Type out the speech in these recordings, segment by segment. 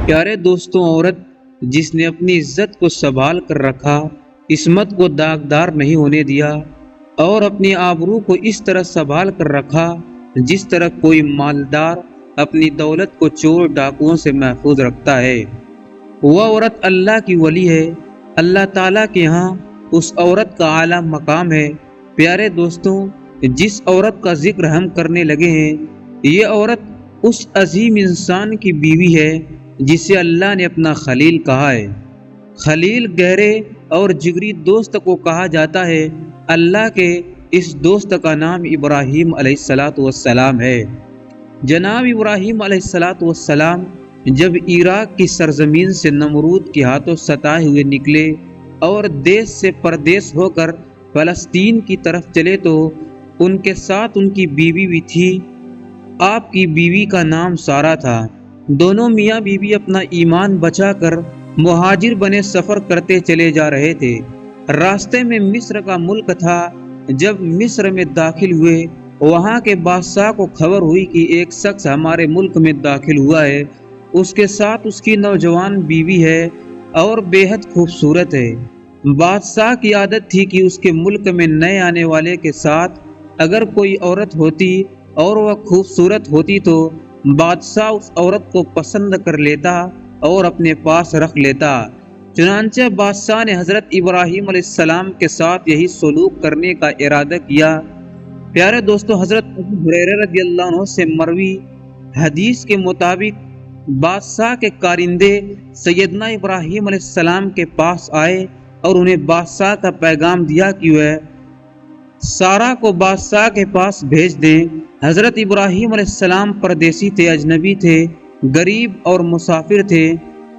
پیارے دوستوں، عورت جس نے اپنی عزت کو سنبھال کر رکھا، عصمت کو داغدار نہیں ہونے دیا اور اپنی آبرو کو اس طرح سنبھال کر رکھا جس طرح کوئی مالدار اپنی دولت کو چور ڈاکوؤں سے محفوظ رکھتا ہے، وہ عورت اللہ کی ولی ہے۔ اللہ تعالیٰ کے ہاں اس عورت کا اعلیٰ مقام ہے۔ پیارے دوستوں، جس عورت کا ذکر ہم کرنے لگے ہیں، یہ عورت اس عظیم انسان کی بیوی ہے جسے اللہ نے اپنا خلیل کہا ہے۔ خلیل گہرے اور جگری دوست کو کہا جاتا ہے۔ اللہ کے اس دوست کا نام ابراہیم علیہ السلام ہے۔ جناب ابراہیم علیہ السلام جب عراق کی سرزمین سے نمرود کے ہاتھوں ستائے ہوئے نکلے اور دیس سے پردیس ہو کر فلسطین کی طرف چلے تو ان کے ساتھ ان کی بیوی بھی تھی۔ آپ کی بیوی کا نام سارہ تھا۔ دونوں میاں بیوی اپنا ایمان بچا کر مہاجر بنے سفر کرتے چلے جا رہے تھے۔ راستے میں مصر کا ملک تھا۔ جب مصر میں داخل ہوئے، وہاں کے بادشاہ کو خبر ہوئی کہ ایک شخص ہمارے ملک میں داخل ہوا ہے، اس کے ساتھ اس کی نوجوان بیوی ہے اور بے حد خوبصورت ہے۔ بادشاہ کی عادت تھی کہ اس کے ملک میں نئے آنے والے کے ساتھ اگر کوئی عورت ہوتی اور وہ خوبصورت ہوتی تو بادشاہ اس عورت کو پسند کر لیتا اور اپنے پاس رکھ لیتا۔ چنانچہ بادشاہ نے حضرت ابراہیم علیہ السلام کے ساتھ یہی سلوک کرنے کا ارادہ کیا۔ پیارے دوستو، حضرت ابو ہریرہ رضی اللہ عنہ سے مروی حدیث کے مطابق بادشاہ کے کارندے سیدنا ابراہیم علیہ السلام کے پاس آئے اور انہیں بادشاہ کا پیغام دیا کہ وہ سارہ کو بادشاہ کے پاس بھیج دیں۔ حضرت ابراہیم علیہ السلام پردیسی تھے، اجنبی تھے، غریب اور مسافر تھے۔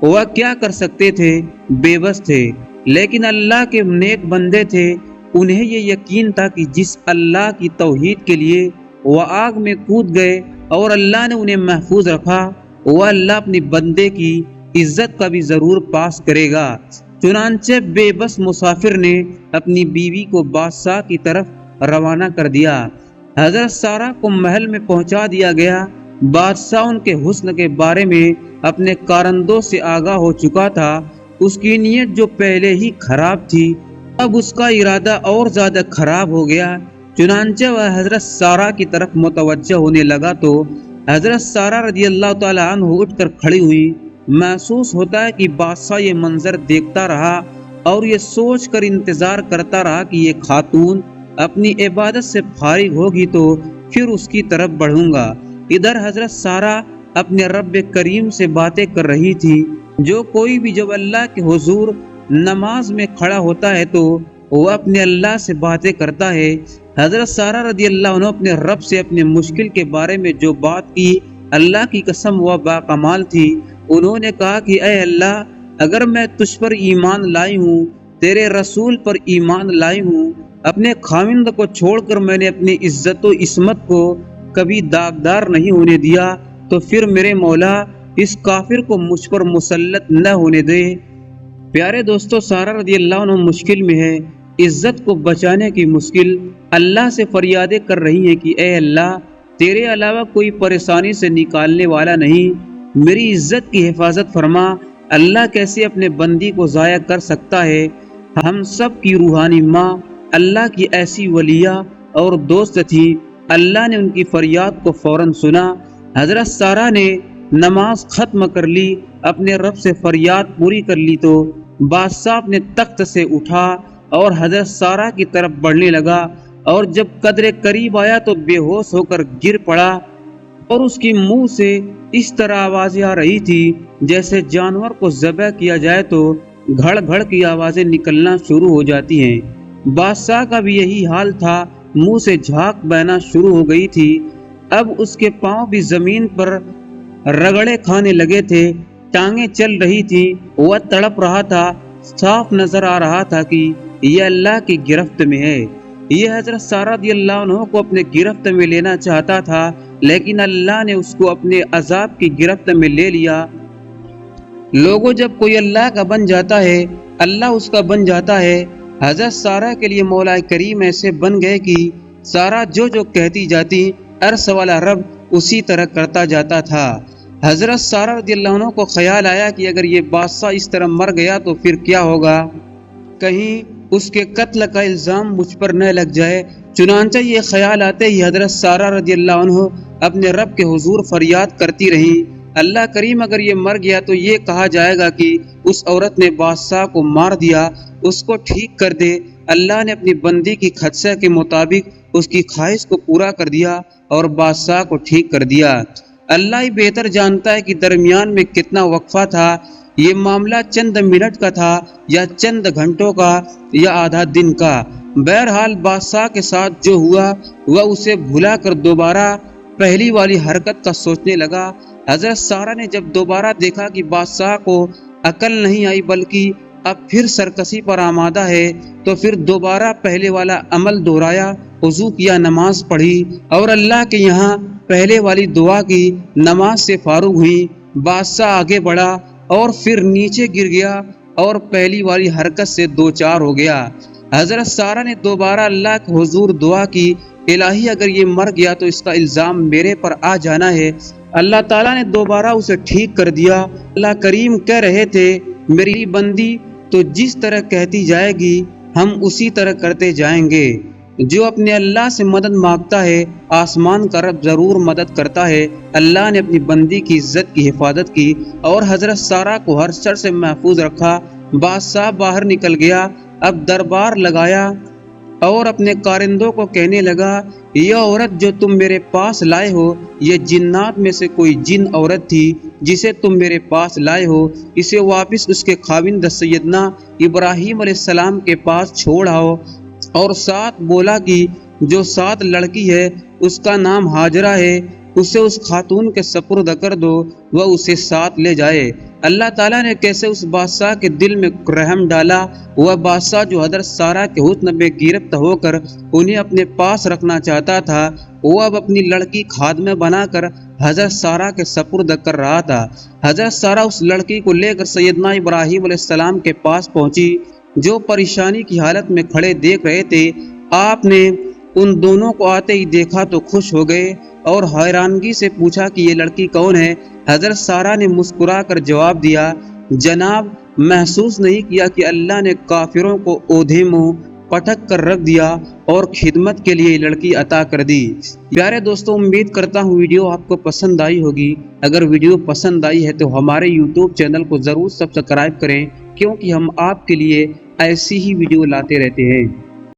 وہ کیا کر سکتے تھے؟ بے بس تھے، لیکن اللہ کے نیک بندے تھے۔ انہیں یہ یقین تھا کہ جس اللہ کی توحید کے لیے وہ آگ میں کود گئے اور اللہ نے انہیں محفوظ رکھا، وہ اللہ اپنے بندے کی عزت کا بھی ضرور پاس کرے گا۔ چنانچہ بے بس مسافر نے اپنی بیوی کو بادشاہ کی طرف روانہ کر دیا۔ حضرت سارہ کو محل میں پہنچا دیا گیا۔ بادشاہ ان کے حسن کے بارے میں اپنے کارندوں سے آگاہ ہو چکا تھا۔ اس کی نیت جو پہلے ہی خراب تھی، اب اس کا ارادہ اور زیادہ خراب ہو گیا۔ چنانچہ وہ حضرت سارہ کی طرف متوجہ ہونے لگا تو حضرت سارہ رضی اللہ تعالی عنہ اٹھ کر کھڑی ہوئی۔ محسوس ہوتا ہے کہ بادشاہ یہ منظر دیکھتا رہا اور یہ سوچ کر انتظار کرتا رہا کہ یہ خاتون اپنی عبادت سے فارغ ہوگی تو پھر اس کی طرف بڑھوں گا۔ ادھر حضرت سارہ اپنے رب کریم سے باتیں کر رہی تھی۔ جو کوئی بھی جب اللہ کے حضور نماز میں کھڑا ہوتا ہے تو وہ اپنے اللہ سے باتیں کرتا ہے۔ حضرت سارہ رضی اللہ عنہ اپنے رب سے اپنے مشکل کے بارے میں جو بات کی، اللہ کی قسم وہ باکمال تھی۔ انہوں نے کہا کہ اے اللہ، اگر میں تجھ پر ایمان لائی ہوں، تیرے رسول پر ایمان لائی ہوں، اپنے خاوند کو چھوڑ کر میں نے اپنی عزت و عصمت کو کبھی داغدار نہیں ہونے دیا، تو پھر میرے مولا اس کافر کو مجھ پر مسلط نہ ہونے دے۔ پیارے دوستو، سارہ رضی اللہ عنہ مشکل میں ہے، عزت کو بچانے کی مشکل، اللہ سے فریادیں کر رہی ہیں کہ اے اللہ، تیرے علاوہ کوئی پریشانی سے نکالنے والا نہیں، میری عزت کی حفاظت فرما۔ اللہ کیسے اپنے بندی کو ضائع کر سکتا ہے؟ ہم سب کی روحانی ماں اللہ کی ایسی ولیہ اور دوست تھی۔ اللہ نے ان کی فریاد کو فوراً سنا۔ حضرت سارہ نے نماز ختم کر لی، اپنے رب سے فریاد پوری کر لی تو بادشاہ اپنے تخت سے اٹھا اور حضرت سارہ کی طرف بڑھنے لگا، اور جب قدرے قریب آیا تو بے ہوش ہو کر گر پڑا، اور اس کی منہ سے اس طرح آوازیں آ رہی تھی جیسے جانور کو ذبح کیا جائے تو گھڑ گھڑ کی آوازیں نکلنا شروع ہو جاتی ہیں۔ بادشاہ کا بھی یہی حال تھا، منہ سے جھاگ بہنا شروع ہو گئی تھی۔ اب اس کے پاؤں بھی زمین پر رگڑے کھانے لگے تھے، ٹانگیں چل رہی تھی، وہ تڑپ رہا تھا۔ صاف نظر آ رہا تھا کہ یہ اللہ کی گرفت میں ہے۔ یہ حضرت سارہ رضی اللہ عنہ کو اپنے گرفت میں لینا چاہتا تھا، لیکن اللہ نے اس کو اپنے عذاب کی گرفت میں لے لیا۔ لوگوں، جب کوئی اللہ کا بن جاتا ہے، اللہ اس کا بن جاتا ہے۔ حضرت سارہ کے لیے مولا کریم ایسے بن گئے کہ سارہ جو کہتی جاتی، عرش والا رب اسی طرح کرتا جاتا تھا۔ حضرت سارہ رضی اللہ عنہ کو خیال آیا کہ اگر یہ بادشاہ اس طرح مر گیا تو پھر کیا ہوگا، کہیں اس کے قتل کا الزام مجھ پر نہ لگ جائے۔ چنانچہ یہ خیال آتے ہی حضرت سارہ رضی اللہ عنہ اپنے رب کے حضور فریاد کرتی رہیں، اللہ کریم اگر یہ مر گیا تو یہ کہا جائے گا کہ اس عورت نے بادشاہ کو مار دیا، اس کو ٹھیک کر دے۔ اللہ نے اپنی بندی کی خدشہ کے مطابق اس کی خواہش کو پورا کر دیا اور بادشاہ کو ٹھیک کر دیا۔ اللہ ہی بہتر جانتا ہے کہ درمیان میں کتنا وقفہ تھا، یہ معاملہ چند منٹ کا تھا یا چند گھنٹوں کا یا آدھا دن کا۔ بہرحال بادشاہ کے ساتھ جو ہوا وہ اسے بھلا کر دوبارہ پہلی والی حرکت کا سوچنے لگا۔ حضرت سارہ نے جب دوبارہ دیکھا کہ بادشاہ کو عقل نہیں آئی بلکہ اب پھر سرکشی پر آمادہ ہے، تو پھر دوبارہ پہلے والا عمل دہرایا، وضو کیا، نماز پڑھی اور اللہ کے یہاں پہلے والی دعا کی، نماز سے فارغ ہوئی۔ بادشاہ آگے بڑھا اور پھر نیچے گر گیا اور پہلی والی حرکت سے دو چار ہو گیا۔ حضرت سارہ نے دوبارہ اللہ کے حضور دعا کی، الہی اگر یہ مر گیا تو اس کا الزام میرے پر آ جانا ہے۔ اللہ تعالیٰ نے دوبارہ اسے ٹھیک کر دیا۔ اللہ کریم کہہ رہے تھے، میری بندی تو جس طرح کہتی جائے گی ہم اسی طرح کرتے جائیں گے۔ جو اپنے اللہ سے مدد مانگتا ہے آسمان کا رب ضرور مدد کرتا ہے۔ اللہ نے اپنی بندی کی عزت کی حفاظت کی اور حضرت سارہ کو ہر شر سے محفوظ رکھا۔ بادشاہ باہر نکل گیا، اب دربار لگایا اور اپنے کارندوں کو کہنے لگا، یہ عورت جو تم میرے پاس لائے ہو یہ جنات میں سے کوئی جن عورت تھی جسے تم میرے پاس لائے ہو، اسے واپس اس کے خاوند سیدنا ابراہیم علیہ السلام کے پاس چھوڑ آؤ۔ اور ساتھ بولا کہ جو ساتھ لڑکی ہے اس کا نام ہاجرہ ہے، اسے اس خاتون کے سپرد کر دو، وہ اسے ساتھ لے جائے۔ اللہ تعالیٰ نے کیسے اس بادشاہ کے دل میں رحم ڈالا۔ وہ بادشاہ جو حضرت سارہ کے حسن میں گرفت ہو کر انہیں اپنے پاس رکھنا چاہتا تھا، وہ اب اپنی لڑکی خادمہ بنا کر حضرت سارہ کے سپرد کر رہا تھا۔ حضرت سارہ اس لڑکی کو لے کر سیدنا ابراہیم علیہ السلام کے پاس پہنچی، جو پریشانی کی حالت میں کھڑے دیکھ رہے تھے۔ آپ نے ان دونوں کو آتے ہی دیکھا تو خوش ہو گئے اور حیرانگی سے پوچھا کہ یہ لڑکی کون ہے؟ حضرت سارہ نے مسکرا کر جواب دیا، جناب محسوس نہیں کیا کہ اللہ نے کافروں کو اودھے منہ پٹک کر رکھ دیا اور خدمت کے لیے لڑکی عطا کر دی۔ پیارے دوستوں، امید کرتا ہوں ویڈیو آپ کو پسند آئی ہوگی۔ اگر ویڈیو پسند آئی ہے تو ہمارے یوٹیوب چینل کو ضرور سبسکرائب کریں، کیونکہ ہم آپ کے لیے ایسی ہی ویڈیو لاتے رہتے ہیں۔